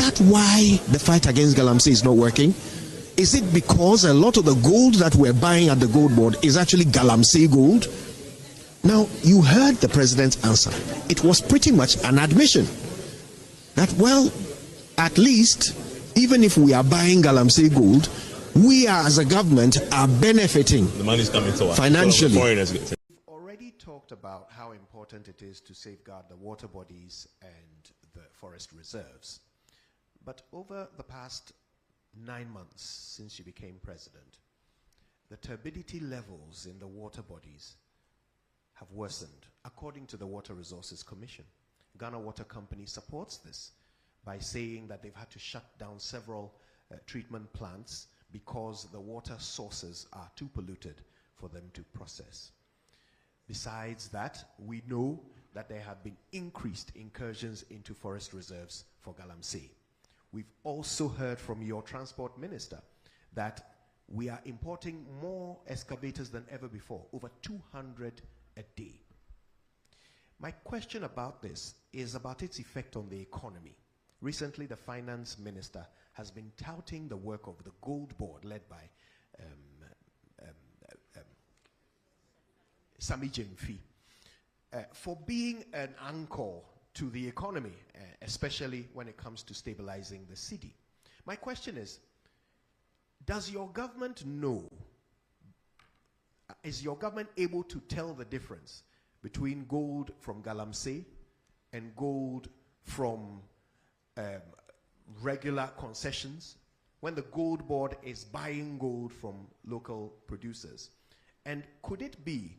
that why the fight against Galamsey is not working? Is it because a lot of the gold that we're buying at the gold board is actually Galamsey gold? Now, you heard the president's answer. It was pretty much an admission that, well, at least, even if we are buying Galamsey gold, we are, as a government, are benefiting. The money's coming to us financially. We've already talked about how important it is to safeguard the water bodies and the forest reserves. But over the past 9 months since you became president, the turbidity levels in the water bodies have worsened, according to the Water Resources Commission. Ghana Water Company supports this by saying that they've had to shut down several treatment plants because the water sources are too polluted for them to process. Besides that, we know that there have been increased incursions into forest reserves for Galamsey. We've also heard from your transport minister that we are importing more excavators than ever before, over 200 a day. My question about this is about its effect on the economy. Recently, the finance minister has been touting the work of the Gold Board led by Sami Jemfi for being an anchor to the economy, especially when it comes to stabilizing the city. My question is, does your government know, is your government able to tell the difference between gold from Galamsey and gold from regular concessions, when the Gold Board is buying gold from local producers? And could it be,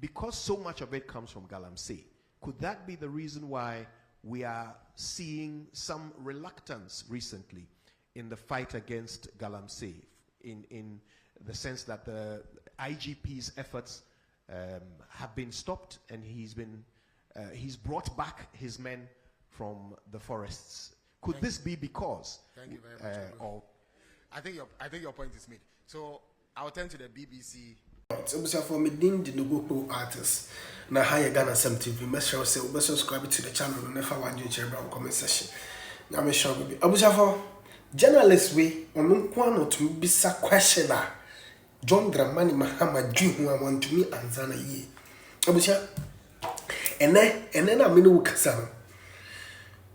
because so much of it comes from Galamsey, could that be the reason why we are seeing some reluctance recently in the fight against Galamsey, in the sense that the IGP's efforts have been stopped, and he's brought back his men from the forests? Could this be because? Thank you very much. I think your point is made. So I'll turn to the BBC. So for me, the Nogo artists, na higher Ghana Asem TV. Make sure you subscribe to the channel and never want you to comment section. Now me sure be. For journalist we on kwano to be sa questioner. John Dramani Mahama June who I want to me answer na ye. Abusha. And then I mean kasa.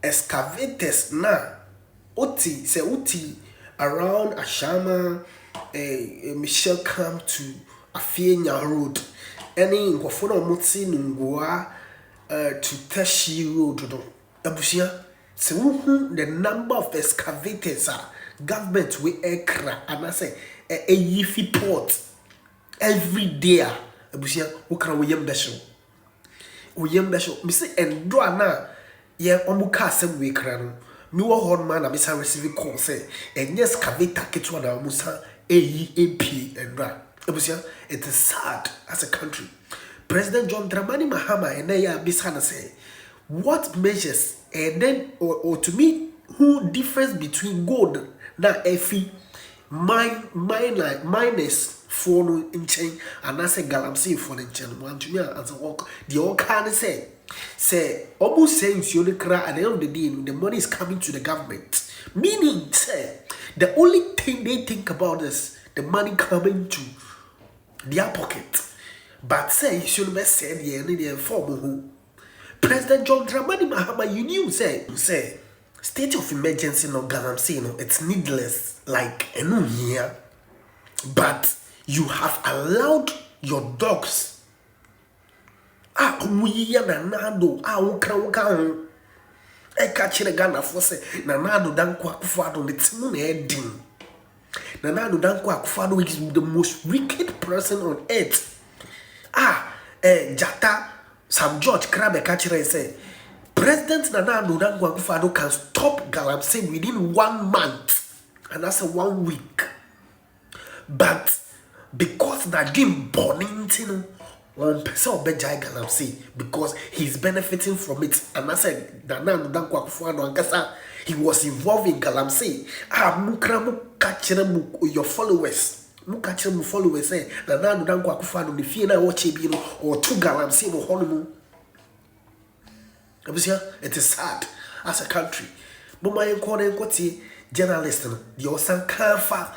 Excavators na uti around Ashama, Michelle come to Afienya Road, any Ngofona Mutsi Nungua to Teshi Road. Abusia, so the number of excavators are government we ekra and I say a yifi port every day. Abusia, who can we yem besho? Me say and do na. Yeah, omuka asem we krano. Me wo hon man na me san receive call say and yes excavator ketwa na musa Eii Endra. It is sad as a country. President John Dramani Mahama and ya bisana say what measures and then or to me who difference between gold na efi minus for in chain and I say Galamsey for in chain one to me as a walk the all can say almost saying you only cry at the end of the day the money is coming to the government, meaning say the only thing they think about is the money coming to their pocket. But say you should be said the form who President John Dramani Mahama, you knew say state of emergency no Galamsey it's needless like here, but you have allowed your dogs umuyiya na nado ukra e ka kire Ghana for say na nado danko akufado ne timu na edin na nado danko akufado is the most wicked person on earth. Jata Sam George Krabe ka kire say President Nana Danko Akufo-Addo can stop Galamsey within 1 month and that's 1 week, but because Nadim Bonington one person obey Galamsey because he's benefiting from it. And I said, Nana Danko Akufo-Addo Ankasa, he was involved in Galamsey. Mukramu kachiramu your followers. Mukachiramu followers say Nana Danko Akufo-Addo the fear na watch bino or two Galamsey no honeymoon. It is sad as a country. But my quote journalist, the Osan Kanfa,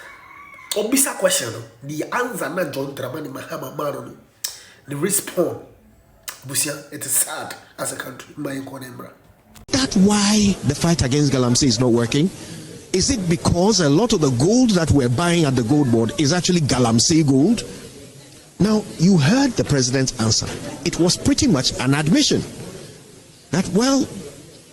Obisa question, the answer not John Dramani Mahama Mano, the response. Busia, it is sad as a country. My quote, That's why the fight against Galamsey is not working. Is it because a lot of the gold that we're buying at the gold board is actually Galamsey gold? Now, you heard the president's answer. It was pretty much an admission that, well,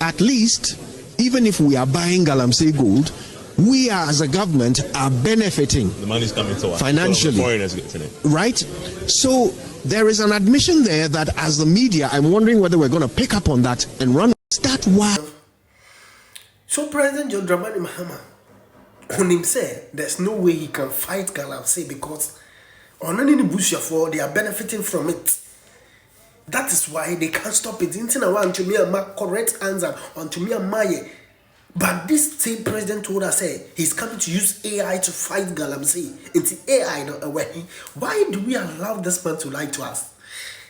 at least, even if we are buying Galamsey gold, we are, as a government, are benefiting. The money's coming to us financially. Foreigners getting it. Right? So, there is an admission there that, as the media, I'm wondering whether we're going to pick up on that and run. That's why. So President John Dramani Mahama on him say there's no way he can fight Galamsey because on any bush for they are benefiting from it. That is why they can't stop it. Instead of want to me a correct answer on to me a maye. But this same president told us say he's coming to use AI to fight Galamsey. It's AI not away. Why do we allow this man to lie to us?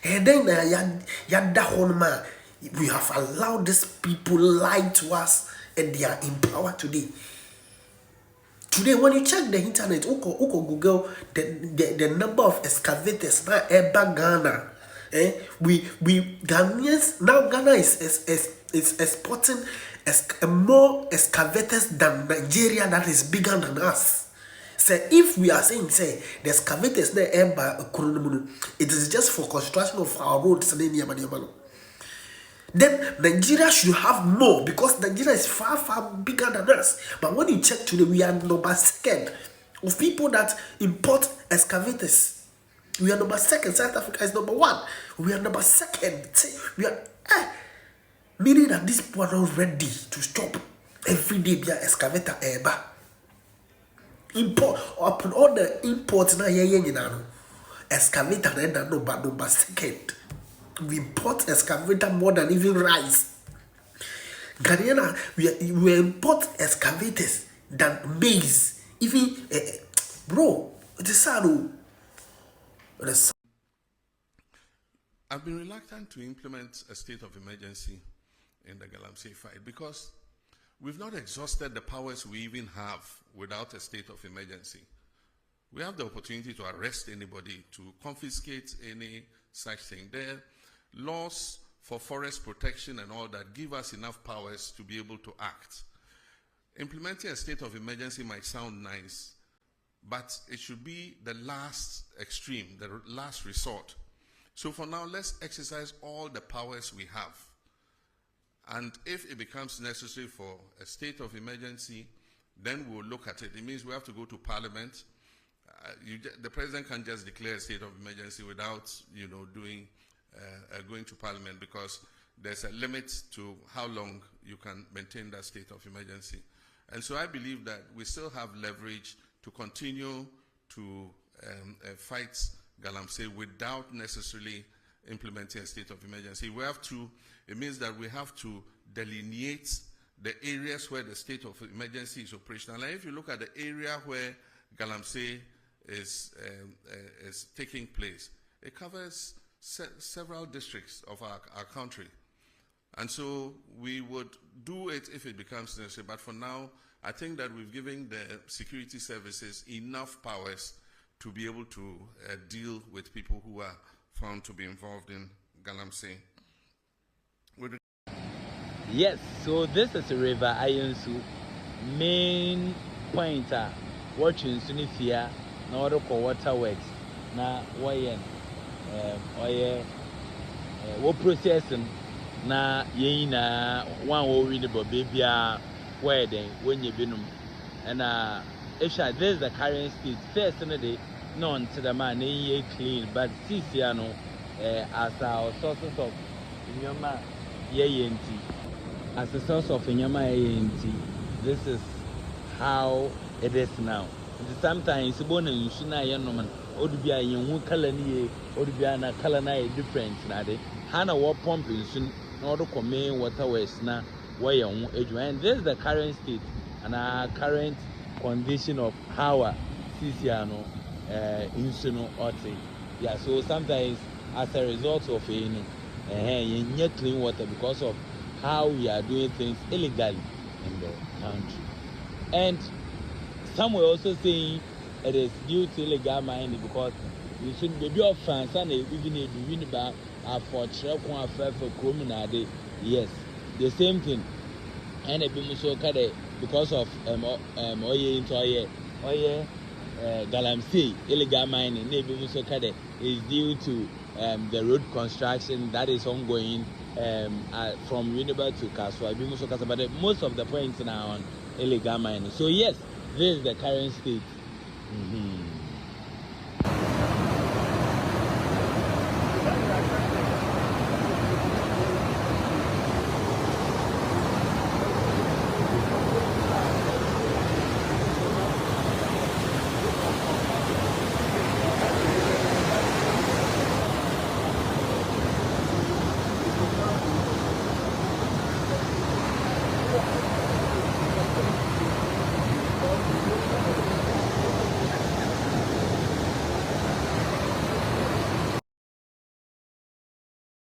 And then we have allowed these people lie to us and they are in power today. Today, when you check the internet, Google the number of excavators now ever Ghana. We Ghanaians now Ghana is exporting more excavators than Nigeria that is bigger than us. So if we are saying say the excavators there ever it is just for construction of our roads and then Nigeria should have more because Nigeria is far bigger than us. But when you check today, we are number second of people that import excavators. We are number second. South Africa is number one. We are number second. We are meaning that these people are not ready to stop every day be an excavator ever. Import upon all the imports now excavator then number second. We import excavator more than even rice. Ghanaian, we import excavators than maize. Even, bro, it is sad. I've been reluctant to implement a state of emergency in the Galamsey fight because we've not exhausted the powers we even have without a state of emergency. We have the opportunity to arrest anybody, to confiscate any such thing. There laws for forest protection and all that give us enough powers to be able to act. Implementing a state of emergency might sound nice, but it should be the last extreme, the last resort. So for now, let's exercise all the powers we have. And if it becomes necessary for a state of emergency, then we'll look at it. It means we have to go to Parliament. The president can't just declare a state of emergency without, going to Parliament because there's a limit to how long you can maintain that state of emergency. And so I believe that we still have leverage to continue to fight Galamsey without necessarily implementing a state of emergency. We have to, it means that we have to delineate the areas where the state of emergency is operational. And if you look at the area where Galamsey is taking place, it covers several districts of our country. And so we would do it if it becomes necessary. But for now, I think that we've given the security services enough powers to be able to deal with people who are found to be involved in Galamsey. Yes, so this is a river Ayonsu main pointer watching Sunifia na order for waterworks na wayen what processing na yen na one wo read about baby where then when you binum and this is the current state first in the day non to the man clean but CCano as our sources of Nyama Yenti as a source of Nyama Yenti. This is how it is now. Sometimes born in Shina Yanoman or to be a young color or to be a color different nade. Hana war pumping soon in order to make waterways now where young age. And this is the current state and our current condition of how Sisiano Insuno Oti. Yeah, so sometimes as a result of you clean water because of how we are doing things illegally. in the country. And some were also saying it is due to illegal mining because you should be of France and even if you win back for Trek for criminal. Yes, the same thing. And a bit so because of Galamsey illegal mining, maybe so is due to the road construction that is ongoing from Winneba to Kaswa. But most of the points now on illegal mining. So yes, this is the current state.